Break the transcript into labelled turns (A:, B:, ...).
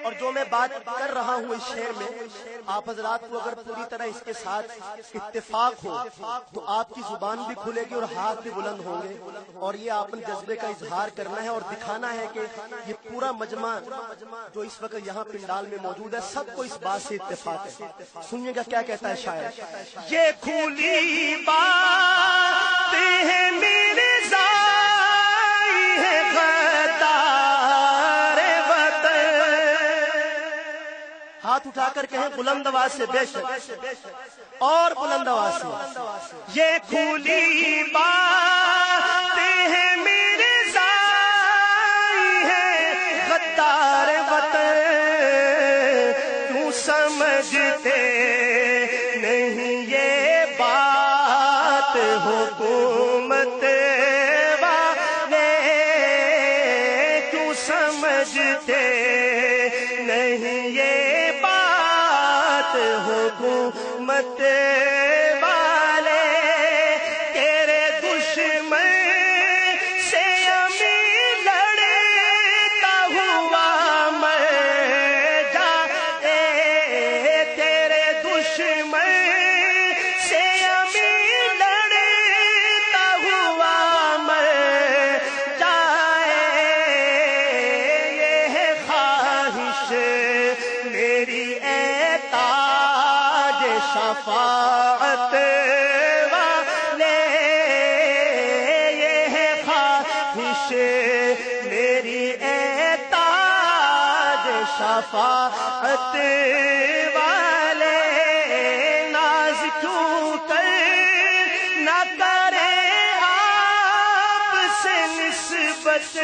A: اور جو میں بات کر رہا ہوں اس شعر میں، آپ حضرات کو اگر پوری طرح اس کے ساتھ اتفاق ہو تو آپ کی زبان بھی کھلے گی اور ہاتھ بھی بلند ہوں گے، اور یہ آپ نے جذبے کا اظہار کرنا ہے اور دکھانا ہے کہ یہ پورا مجمع جو اس وقت یہاں پنڈال میں موجود ہے سب کو اس بات سے اتفاق ہے۔ سنیے گا کیا کہتا ہے شاعر، یہ کھلی بات ہے میرے ہاتھ اٹھا کر کہیں بلند آواز سے، بے شک اور بلند آواز سے، یہ کھلی بات ہے میرے ذائی ہے غدار وطن، کیوں سمجھتے نہیں یہ بات حکومت والے، کیوں سمجھتے نہیں یہ حکومت والے، تیرے دشمن سے امیر لڑتا ہوا مر جائے، تیرے دشمن سے امیر لڑتا ہوا مر جائے، یہ خواہش میری شفاعت والے، یہ خواہش میری اے تاج شفاعت والے، ناز کیوں کر نہ کرے آپ سے نسبت